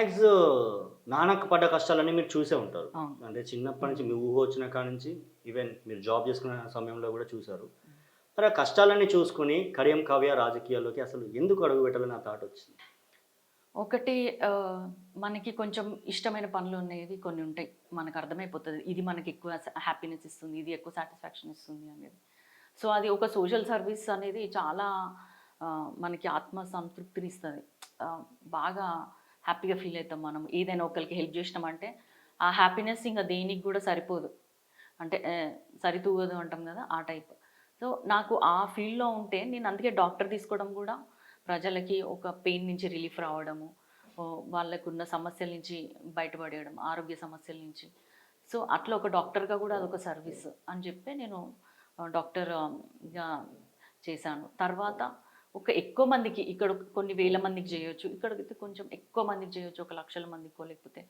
Maths నాన్నకు పడ్డ కష్టాలన్నీ మీరు చూసే ఉంటారు. అవును. అంటే చిన్నప్పటి నుంచి మీ ఊహ వచ్చిన కాడ నుంచి ఈవెన్ మీరు జాబ్ చేసుకునే సమయంలో కూడా చూసారు. మరి ఆ కష్టాలన్నీ చూసుకొని కడియం కావ్య రాజకీయాల్లోకి అసలు ఎందుకు అడుగు పెట్టాలని ఆ థాట్ వచ్చింది? ఒకటి మనకి కొంచెం ఇష్టమైన పనులునేవి కొన్ని ఉంటాయి. మనకు అర్థమైపోతది. ఇది మనకి ఎక్కువ హ్యాపీనెస్ ఇస్తుంది. ఇది ఎక్కువ సాటిస్ఫాక్షన్ ఇస్తుంది అనేది. సో, అది ఒక సోషల్ సర్వీస్ అనేది చాలా మనకి ఆత్మ సంతృప్తినిస్తది. బాగా హ్యాపీగా ఫీల్ అయితాం మనం. ఏదైనా ఒకళ్ళకి హెల్ప్ చేసినామంటే, ఆ హ్యాపీనెస్ ఇంక దేనికి గూడా సరిపోదు. అంటే సరితూగదు అంటాం గదా! ఆ టైప్. సో, నాకు ఆ ఫీల్డ్‌లో ఉంటే నేను అందుకే డాక్టర్ తీసుకోవడం గూడా ప్రజలకి ఒక పెయిన్ నుంచి రిలీఫ్ రావడము, వాళ్ళకున్న సమస్యల నుంచి బయటపడేయడం, ఆరోగ్య సమస్యల నుంచి. సో, అట్లా ఒక డాక్టర్‌గా గూడా అదొక సర్వీస్ అని చెప్పి నేను డాక్టర్‌గా చేశాను. తర్వాత ఒక ఎక్కువ మందికి ఇక్కడ కొన్ని వేల మందికి చేయొచ్చు. ఇక్కడైతే కొంచెం ఎక్కువ మందికి చేయొచ్చు. ఒక లక్షల మందికో లేకపోతే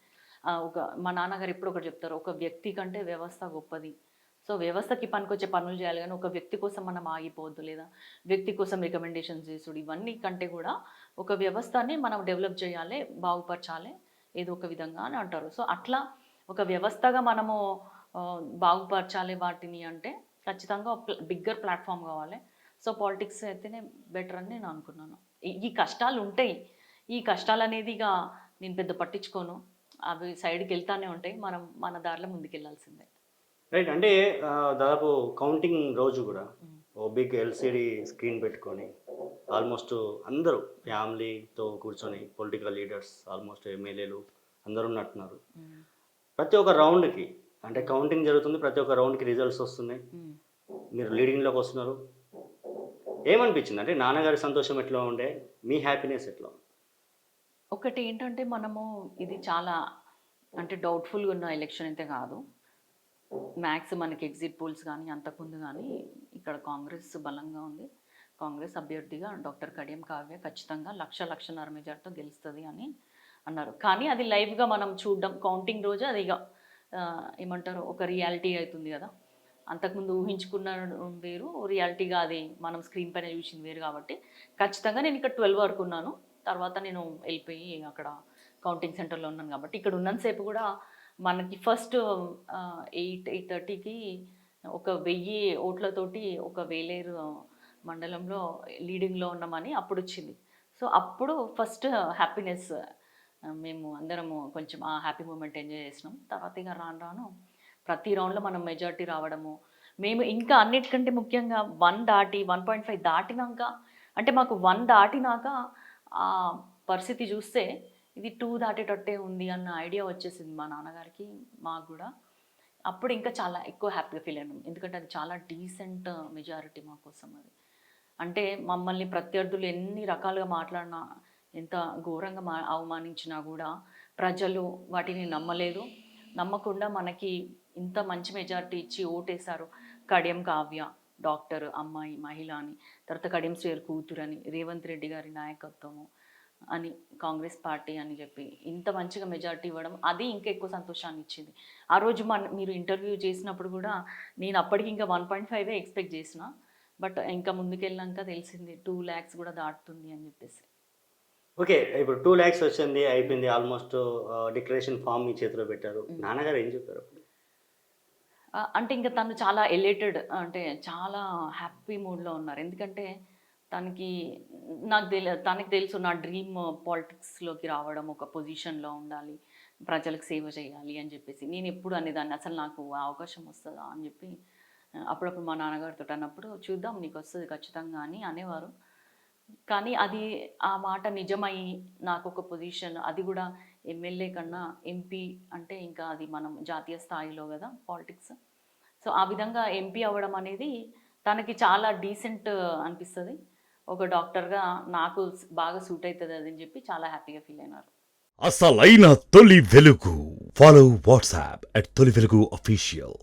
మా నాన్నగారు ఎప్పుడో ఒకటి చెప్తారు. ఒక వ్యక్తి కంటే వ్యవస్థ గొప్పది. సో, వ్యవస్థకి పనికొచ్చే పనులు చేయాలి గానీ, ఒక వ్యక్తి కోసం మనం ఆగిపోవద్దు. లేదా వ్యక్తి కోసం రికమెండేషన్స్ చేసుడు ఇవన్నీ కంటే కూడా ఒక వ్యవస్థని మనం డెవలప్ చేయాలి, బాగుపరచాలి ఏదో ఒక విధంగా అని అంటారు. సో, అట్లా ఒక వ్యవస్థగా మనము బాగుపరచాలి వాటిని అంటే ఖచ్చితంగా బిగ్గర్ ప్లాట్‌ఫార్మ్ కావాలి. సో, పాలిటిక్స్ అయితేనే బెటర్ అని నేను అనుకున్నాను. ఈ కష్టాలుంటాయి. ఈ కష్టాలనేది ఇగ నేను పెద్ద పట్టించుకోను. అవి సైడ్‌కెళ్తానే ఉంటాయి. మనం మన దారిలో ముందుకెళ్ళాల్సిందే. రైట్. అంటే దాదాపు కౌంటింగ్ రోజు గూడా హ్మ్. ఓ బిగ్ ఎల్‌సీడీ స్క్రీన్ పెట్టుకొని ఆల్మోస్ట్ అందరూ ఫ్యామిలీతో కూర్చొని పొలిటికల్ లీడర్స్ ఆల్మోస్ట్ ఎమ్మెల్యేలు అందరూ ఉన్నట్టున్నారు. హ్మ్. ప్రతి ఒక్క రౌండ్‌కి అంటే కౌంటింగ్ జరుగుతుంది. ప్రతి ఒక్క రౌండ్‌కి రిజల్ట్స్ వస్తున్నాయి. హ్మ్. మీరు లీడింగ్‌లోకి వస్తున్నారు. ఏమనిపించింది? అంటే నాన్నగారి సంతోషం ఎట్లా ఉండే? మీ హ్యాపీనెస్ ఎట్లా ఉంది? ఒకటి ఏంటంటే మనము ఇది చాలా అంటే డౌట్‌ఫుల్‌గా ఉన్న ఎలక్షన్ అయితే కాదు. మ్యాక్స్ మనకి ఎగ్జిట్ పోల్స్ గానీ, అంతకుముందు గానీ ఇక్కడ కాంగ్రెస్ బలంగా ఉంది. కాంగ్రెస్ అభ్యర్థిగా డాక్టర్ కడియం కావ్య ఖచ్చితంగా 1,00,00,000 మెజార్టీతో గెలుస్తది అని అన్నారు. కానీ అది లైవ్‌గా మనం చూడడం కౌంటింగ్ రోజు అది ఇగ ఏమంటారు ఒక రియాలిటీ అయితుంది గదా! అంతకుముందు ఊహించుకున్న వేరు, రియాలిటీగా అది మనం స్క్రీన్ పైన చూసింది వేరు కాబట్టి ఖచ్చితంగా నేను ఇక్కడ 12 వరకు ఉన్నాను. తర్వాత నేను వెళ్ళిపోయి అక్కడ కౌంటింగ్ సెంటర్‌లో ఉన్నాను కాబట్టి ఇక్కడ ఉన్నంత సేపు గూడా మనకి ఫస్ట్ 8:30కి ఒక 1000 ఓట్లతోటి ఒక వేలేరు మండలంలో లీడింగ్‌లో ఉన్నామని అప్పుడొచ్చింది. సో, అప్పుడు ఫస్ట్ హ్యాపీనెస్ మేము అందరము కొంచెం ఆ హ్యాపీ మూమెంట్ ఎంజాయ్ చేసినాం. తర్వాత ఇక రాను రాను ప్రతి రౌండ్‌లో మనం మెజారిటీ రావడము. మేము ఇంకా అన్నిటికంటే ముఖ్యంగా 1 దాటి 1.5 దాటినాక అంటే మాకు 1 దాటినాక ఆ పరిస్థితి చూస్తే ఇది 2 దాటేటట్టే ఉంది అన్న ఐడియా వచ్చేసింది మా నాన్నగారికి, మాకు గూడా. అప్పుడు ఇంకా చాలా ఎక్కువ హ్యాపీగా ఫీల్ అయినాం. ఎందుకంటే అది చాలా డీసెంట్ మెజారిటీ మా కోసం అది. అంటే మమ్మల్ని ప్రత్యర్థులు ఎన్ని రకాలుగా మాట్లాడినా, ఎంత ఘోరంగా అవమానించినా గూడా ప్రజలు వాటిని నమ్మలేదు. నమ్మకుండా మనకి ఇంత మంచి మెజారిటీ ఇచ్చి ఓటేశారు. కడియం కావ్య, డాక్టర్, అమ్మాయి, మహిళ అని, తర్వాత కడియం శ్రీగారి కూతురని, రేవంత్ రెడ్డి గారి నాయకత్వము అని, కాంగ్రెస్ పార్టీ అని చెప్పి ఇంత మంచిగా మెజారిటీ ఇవ్వడం అది ఇంకా ఎక్కువ సంతోషాన్ని ఇచ్చింది. ఆ రోజు మీరు ఇంటర్వ్యూ చేసినప్పుడు కూడా నేను అప్పటికి ఇంకా 1.5 ఎక్స్‌పెక్ట్ చేసిన. బట్ ఇంకా ముందుకెళ్ళినాక తెలిసింది 2,00,000 కూడా దాటుతుంది అని చెప్పేసి. ఓకే. ఇప్పుడు 2,00,000 వచ్చింది. అయిపోయింది. ఆల్మోస్ట్ డిక్లరేషన్ ఫార్మ్ మీ చేతిలో పెట్టారు. హ్మ్. నాన్నగారు ఏం చెప్పారు అప్పుడు? అంటే ఇంక తను చాలా ఎలేటెడ్ అంటే చాలా హ్యాపీ మూడ్‌లో ఉన్నారు. ఎందుకంటే తనకి తనకి తెలుసు నా డ్రీమ్ పాలిటిక్స్‌లోకి రావడం, ఒక పొజిషన్‌లో ఉండాలి, ప్రజలకు సేవ చేయాలి అని చెప్పేసి. నేనెప్పుడు అనేదాన్ని అసలు నాకు ఆ అవకాశం వస్తదా అని చెప్పి అప్పుడప్పుడు మా నాన్నగారితోటి అన్నప్పుడు చూద్దాం నీకొస్తది ఖచ్చితంగా అని అనేవారు. కానీ అది ఆ మాట నిజమై నాకొక పొజిషన్ అది గూడా ఎమ్మెల్యే కన్నా ఎంపీ అంటే ఇంకా అది మనం జాతీయ స్థాయిలో గదా పాలిటిక్స్. సో, ఆ విధంగా ఎంపీ అవ్వడం అనేది తనకి చాలా డీసెంట్ అనిపిస్తది. ఒక డాక్టర్‌గా నాకు బాగా సూట్ అయితది అదని జెప్పి చాలా హ్యాపీగా ఫీల్ అయినారు. అసలైన తొలి వెలుగు. ఫాలో వాట్సాప్ @తొలి వెలుగు అఫీషియల్.